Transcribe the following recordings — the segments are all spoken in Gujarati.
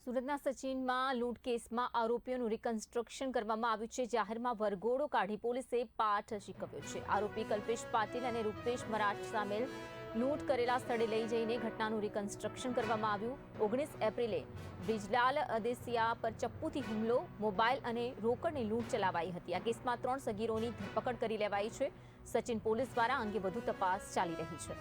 સુરતના સચિનમાં લૂંટ કેસમાં આરોપીઓનું રિકન્સ્ટ્રક્શન કરવામાં આવ્યું છે। જાહેરમાં વરઘોડો કાઢી પોલીસે પાઠ શીખવ્યો છે। આરોપી કલ્પેશ પાટીલ અને રૂપેશ મરાઠ સામેલ લૂંટ કરેલા સ્થળે લઈ જઈને ઘટનાનું રિકન્સ્ટ્રક્શન કરવામાં આવ્યું। 19 એપ્રિલે બ્રિજરાલ અદેસિયા પર ચપ્પુથી હુમલો, મોબાઈલ અને રોકડની લૂંટ ચલાવાઈ હતી। આ કેસમાં 3 સગીરોની ધરપકડ કરી લેવાઈ છે। સચિન પોલીસ દ્વારા અંગે વધુ તપાસ ચાલી રહી છે।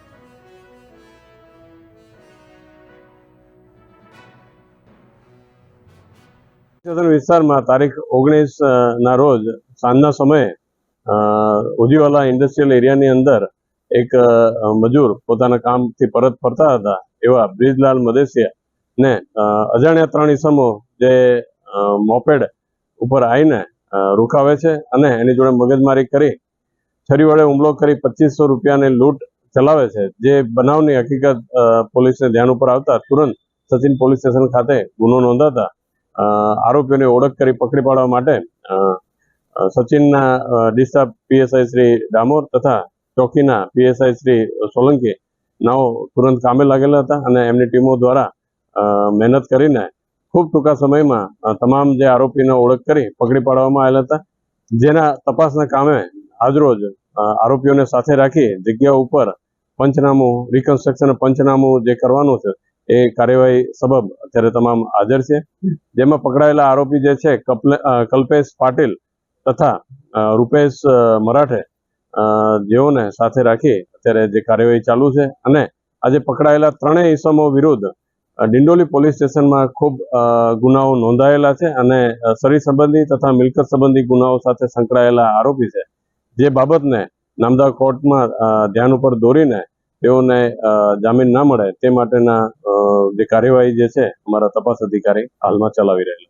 વિસ્તારમાં તારીખ 19 ના રોજ સાંજના સમયે ઉદીવાલા ઇન્ડસ્ટ્રીયલ એરિયાની અંદર એક મજૂર પોતાના કામથી પરત ફરતા હતા એવા બ્રિજરાલ મદેસિયા ને અજાણ્યા 3 ઈસમો જે મોપેડ ઉપર આવીને રોકાવે છે અને એની જોડે મગજમારી કરી છરી વડે હુમલો કરી 2500 રૂપિયાની લૂંટ ચલાવે છે। જે બનાવની હકીકત પોલીસને ધ્યાન ઉપર આવતા તુરંત સચિન પોલીસ સ્ટેશન ખાતે ગુનો નોંધાતા આરોપીઓની ઓળખ કરી પકડી પાડવા માટે સચિનના ડીસા પીએસઆઈ શ્રી ડામોર તથા ચોકીના પીએસઆઈ શ્રી સોલંકી નાઓ તુરંત કામે લાગેલા હતા અને એમની ટીમો દ્વારા મહેનત કરીને ખૂબ ટૂંકા સમયમાં તમામ જે આરોપીનો ઓળખ કરી પકડી પાડવામાં આવેલા હતા। જેના તપાસના કામે આજરોજ આરોપીઓને સાથે રાખી જગ્યા ઉપર પંચનામું રિકન્સ્ટ્રક્શન પંચનામું જે કરવાનું છે એ કાર્યવાહી સબબ અત્યારે તમામ હાજર છે। જેમાં પકડાયેલા આરોપી જે છે કલ્પેશ પાટીલ તથા રૂપેશ મરાઠે જેઓને સાથે રાખી અત્યારે જે કાર્યવાહી ચાલુ છે અને આજે પકડાયેલા 3 ઈસમો વિરુદ્ધ ડિંડોલી પોલીસ સ્ટેશનમાં ખૂબ ગુનાઓ નોંધાયેલા છે અને શરીર સંબંધી તથા મિલકત સંબંધી ગુનાઓ સાથે સંકળાયેલા આરોપી છે। જે બાબતને નામદાર કોર્ટમાં ધ્યાન ઉપર દોરીને તેઓને જામીન ના મળે તે માટેના જે કાર્યવાહી જે છે અમારા તપાસ અધિકારી હાલમાં ચલાવી રહેલા